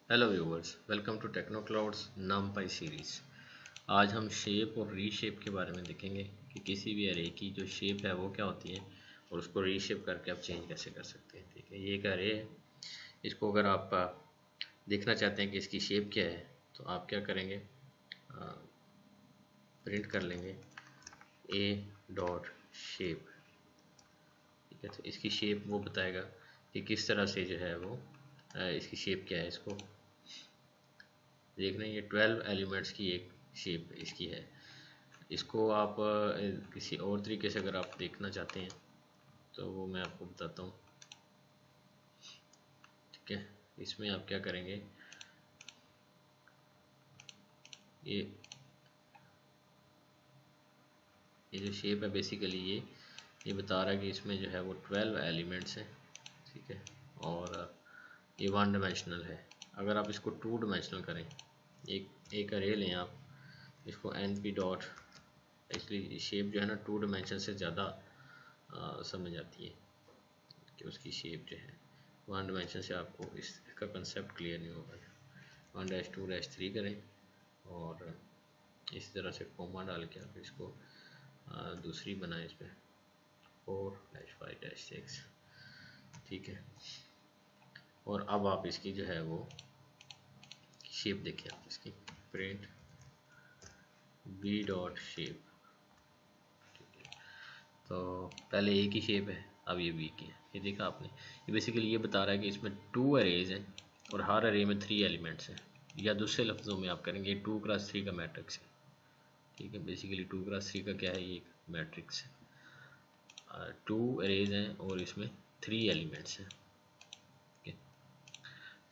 Hello viewers, welcome to techno clouds NumPy series. आज हम shape और रीशेप के बारे में देखेंगे कि किसी भी अरे की जो शेप है वो क्या होती है और उसको रीशेप करके आप चेंज कैसे कर सकते हैं। ठीक है, ये एक अरे है। इसको अगर आप देखना चाहते हैं कि इसकी शेप क्या है तो आप क्या करेंगे, प्रिंट कर लेंगे a डॉट शेप। ठीक है, तो इसकी शेप वो बताएगा कि किस तरह से जो है वो इसकी शेप क्या है। इसको देखना, ये 12 एलिमेंट्स की एक शेप इसकी है। इसको आप किसी और तरीके से अगर आप देखना चाहते हैं तो वो मैं आपको बताता हूँ। ठीक है, इसमें आप क्या करेंगे, ये ये जो शेप है बेसिकली ये बता रहा है कि इसमें जो है वो 12 एलिमेंट्स हैं। ठीक है, और ये वन डायमेंशनल है। अगर आप इसको टू डायमेंशनल करें, एक अरे लें आप, इसको np डॉट, इसलिए शेप जो है ना टू डायमेंशन से ज़्यादा समझ आती है कि उसकी शेप जो है वन डायमेंशन से आपको इसका कंसेप्ट क्लियर नहीं होगा। 1-2-3 करें और इसी तरह से कोमा डाल के आप इसको दूसरी बनाएं, इस पर 4-5-6। ठीक है, और अब आप इसकी जो है वो शेप देखिए, आप इसकी प्रिंट b डॉट शेप। तो पहले ए की शेप है, अब ये बी की है। ये देखा आपने, ये बेसिकली ये बता रहा है कि इसमें 2 अरेज हैं और हर अरे में 3 एलिमेंट्स हैं, या दूसरे लफ्ज़ों में आप करेंगे 2x3 का मैट्रिक्स है। ठीक है, बेसिकली 2x3 का क्या है, ये एक मैट्रिक्स है। 2 अरेज हैं और इसमें 3 एलिमेंट्स हैं। ठीक है,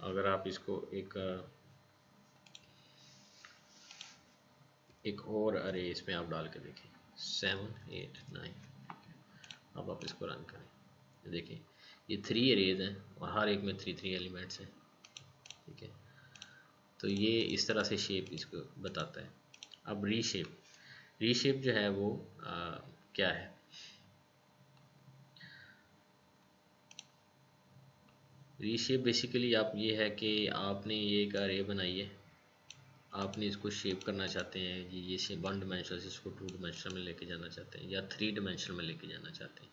अगर आप इसको एक और अरे इसमें आप डाल के देखें 7-8-9। अब आप इसको रन करें, देखिए ये 3 अरेज हैं और हर एक में 3 एलिमेंट्स हैं। ठीक है, तो ये इस तरह से शेप इसको बताता है। अब रीशेप जो है वो क्या है, रीशेप बेसिकली आप ये है कि आपने ये एक अरे बनाई है, आपने इसको शेप करना चाहते हैं, ये शेप 1 डायमेंशनल से इसको 2 डायमेंशनल में लेके जाना चाहते हैं या 3 डायमेंशनल में लेके जाना चाहते हैं।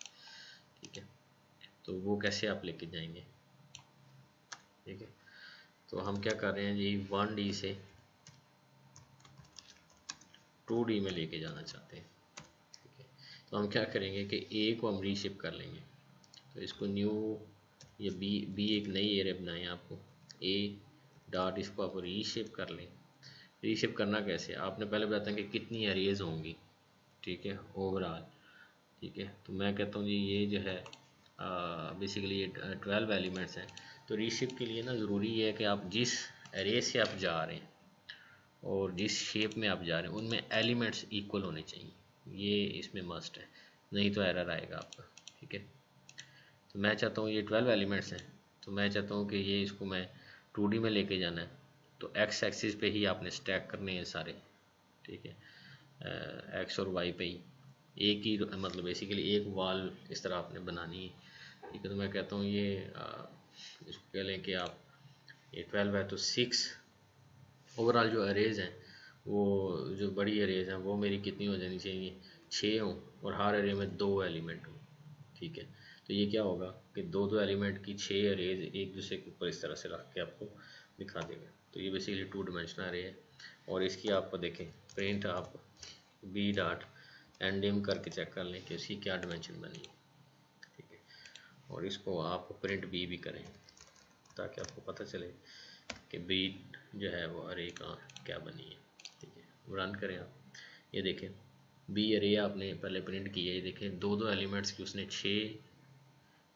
ठीक है, तो वो कैसे आप लेके जाएंगे। ठीक है, तो हम क्या कर रहे हैं जी, 1D से 2D में लेके जाना चाहते हैं। ठीक है, तो हम क्या करेंगे कि ए को हम रीशेप कर लेंगे। तो इसको न्यू, ये बी एक नई एरे बनाएं आपको, ए डॉट, इसको आप रीशेप कर लें। रीशेप करना कैसे, आपने पहले बताया कि कितनी एरेज होंगी। ठीक है, ओवरऑल। ठीक है, तो मैं कहता हूँ जी ये जो है बेसिकली ये 12 एलिमेंट्स हैं। तो रीशेप के लिए ना ज़रूरी है कि आप जिस एरे से आप जा रहे हैं और जिस शेप में आप जा रहे हैं उनमें एलिमेंट्स इक्वल होने चाहिए, ये इसमें मस्ट है, नहीं तो एरर आएगा आपका। ठीक है, तो मैं चाहता हूँ ये 12 एलिमेंट्स हैं, तो मैं चाहता हूँ कि ये इसको मैं 2D में लेके जाना है, तो एक्स एक्सिस पे ही आपने स्टैक करने हैं सारे। ठीक है, एक्स और वाई पे ही एक ही, मतलब बेसिकली एक वॉल इस तरह आपने बनानी है। ठीक है, तो मैं कहता हूँ ये इसको कह लें कि आप ये 12 है तो 6 ओवरऑल जो अरेज हैं, वो जो बड़ी अरेज हैं वो मेरी कितनी हो जानी चाहिए, 6 हों और हर अरे में 2 एलिमेंट हों। ठीक है, तो ये क्या होगा कि दो दो एलिमेंट की 6 अरेज एक दूसरे के ऊपर इस तरह से रख के आपको दिखा देगा। तो ये बेसिकली 2 डायमेंशनल अरे है। और इसकी आप देखें प्रिंट, आप बी डॉट एंडिम करके चेक कर लें कि इसकी क्या डायमेंशन बनी है। ठीक है, और इसको आप प्रिंट बी करें ताकि आपको पता चले कि बी जो है वो अरे का क्या बनी है। ठीक है, रन करें आप, ये देखें बी अरे आपने पहले प्रिंट की है। ये देखें दो दो एलिमेंट्स की उसने 6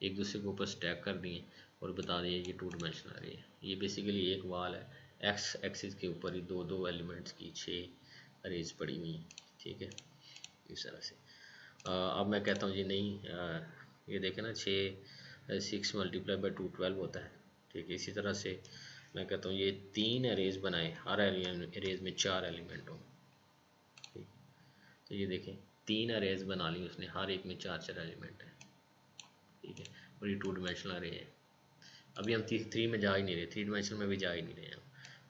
एक दूसरे के ऊपर स्टैक कर दिए और बता दिए ये 2 डायमेंशनल अरे है। ये बेसिकली एक वाल है, एक्स एक्सिस के ऊपर ही दो दो एलिमेंट्स की 6 अरेज पड़ी हुई हैं। ठीक है, इस तरह से अब मैं कहता हूँ जी नहीं, ये देखें ना 6 मल्टीप्लाई बाई 2 12 होता है। ठीक है, इसी तरह से मैं कहता हूँ ये 3 अरेज बनाए, हर अरेज में 4 एलिमेंट हों। ठीक, तो ये देखें 3 अरेज बना ली उसने, हर एक में 4 4 एलिमेंट है। ठीक है, और ये 2 डायमेंशनल अरे है। अभी हम 3 में जा ही नहीं रहे, 3 डायमेंशन में भी जा ही नहीं रहे हैं।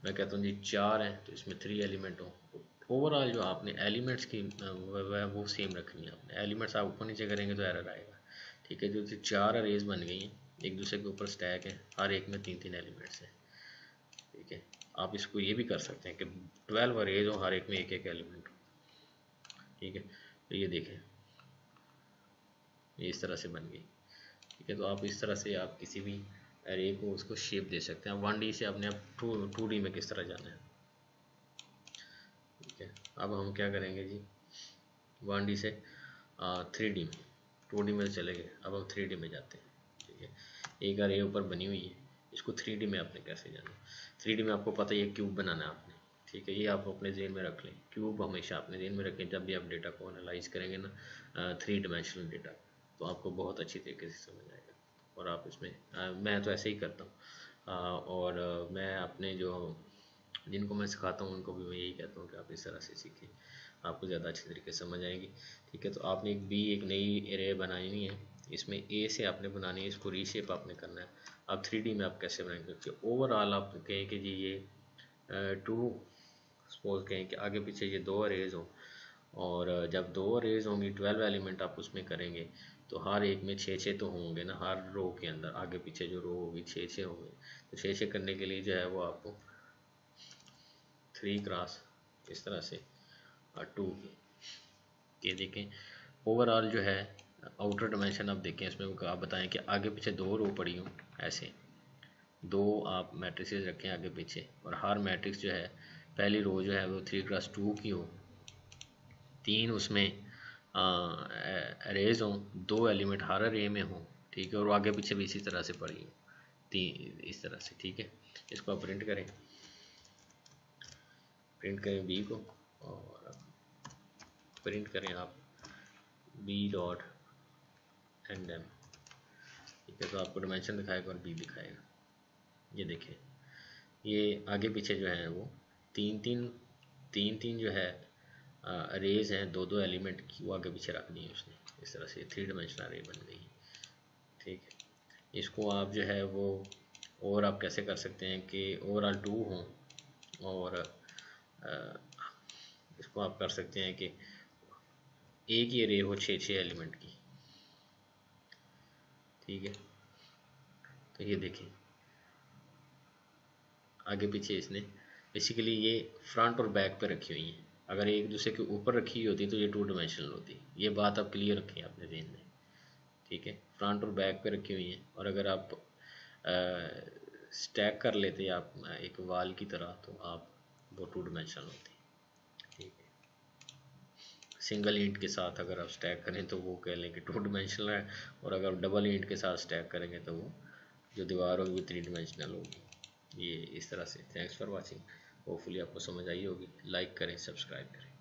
मैं कहता हूँ जी 4 हैं तो इसमें 3 एलिमेंट हो। ओवरऑल जो आपने एलिमेंट्स की वो सेम रखनी है। आपने एलिमेंट्स आप ऊपर नीचे करेंगे तो एरर आएगा। ठीक है, जो 4 अरेज बन गई हैं, एक दूसरे के ऊपर स्टैक है, हर एक में 3 एलिमेंट्स हैं। ठीक है, आप इसको ये भी कर सकते हैं कि 12 अरेज हो, हर एक में एक एलिमेंट हो। ठीक है, तो ये देखें, ये इस तरह से बन गई। ठीक है, तो आप इस तरह से आप किसी भी एरे को उसको शेप दे सकते हैं। 1D से अपने आप 2D में किस तरह जाना है। ठीक है, अब हम क्या करेंगे जी, 1D से 3D में, 2D में चले गए, अब हम 3D में जाते हैं। ठीक है, एक एरे ऊपर बनी हुई है, इसको 3D में आपने कैसे जाना। 3D में आपको पता है ये क्यूब बनाना है आपने। ठीक है, ये आप अपने जेन में रख लें, क्यूब हमेशा अपने जेन में रखें जब भी आप डेटा को एनालाइज करेंगे ना, 3 डायमेंशनल डेटा, तो आपको बहुत अच्छी तरीके से समझ आएगा। और आप इसमें मैं तो ऐसे ही करता हूँ, और मैं अपने जो जिनको मैं सिखाता हूँ उनको भी मैं यही कहता हूँ कि आप इस तरह से सीखें, आपको ज़्यादा अच्छी तरीके से समझ आएगी। ठीक है, तो आपने एक नई एरे बनानी है, इसमें ए से आपने बनानी है, इसको रीशेप आपने करना है। अब 3D में आप कैसे बनाएंगे, क्योंकि ओवरऑल आप कहें कि जी ये 2 सपोज कहें कि आगे पीछे ये 2 अरेज हों, और जब 2 अरेज होंगी 12 एलिमेंट आप उसमें करेंगे, तो हर एक में 6 तो होंगे ना, हर रो के अंदर आगे पीछे जो रो होगी 6 होंगे। तो 6 करने के लिए जो है वो आपको 3 क्रॉस इस तरह से और 2 ये देखें। ओवरऑल जो है आउटर डायमेंशन आप देखें, इसमें आप बताएं कि आगे पीछे 2 रो पड़ी हों, ऐसे 2 आप मैट्रिसेस रखें आगे पीछे, और हर मैट्रिक्स जो है पहली रो जो है वो 3x2 की हो, 3 उसमें अरेज हों, 2 एलिमेंट हर अरे में हों। ठीक है, और आगे पीछे भी इसी तरह से पड़ी हो, 3 इस तरह से। ठीक है, इसको आप प्रिंट करें बी को, और प्रिंट करें आप बी डॉट एंड एम। ठीक है, तो आपको डायमेंशन दिखाएगा और बी दिखाएगा। ये देखें, ये आगे पीछे जो है वो 3 जो है अरेज हैं, 2 एलिमेंट की, वो आगे पीछे रख दी है उसने। इस तरह से 3 डायमेंशनल अरे बन गई। ठीक है, इसको आप जो है वो और आप कैसे कर सकते हैं कि ओवरऑल 2 हों, और इसको आप कर सकते हैं कि एक ही अरे हो 6 एलिमेंट की। ठीक है, तो ये देखें आगे पीछे इसने बेसिकली ये फ्रंट और बैक पे रखी हुई हैं। अगर एक दूसरे के ऊपर रखी होती तो ये 2 डायमेंशनल होती। ये बात आप क्लियर रखें अपने ज़हन में। ठीक है, फ्रंट और बैक पे रखी हुई हैं, और अगर आप स्टैक कर लेते आप एक वाल की तरह, तो आप वो 2 डायमेंशनल होती। ठीक है, सिंगल ईंट के साथ अगर आप स्टैक करें तो वो कह लें कि 2 डायमेंशनल है, और अगर डबल ईंट के साथ स्टैक करेंगे तो वो जो दीवार होगी 3 डायमेंशनल होगी। ये इस तरह से। थैंक्स फॉर वाचिंग, होपफुली आपको समझ आई होगी। लाइक करें, सब्सक्राइब करें।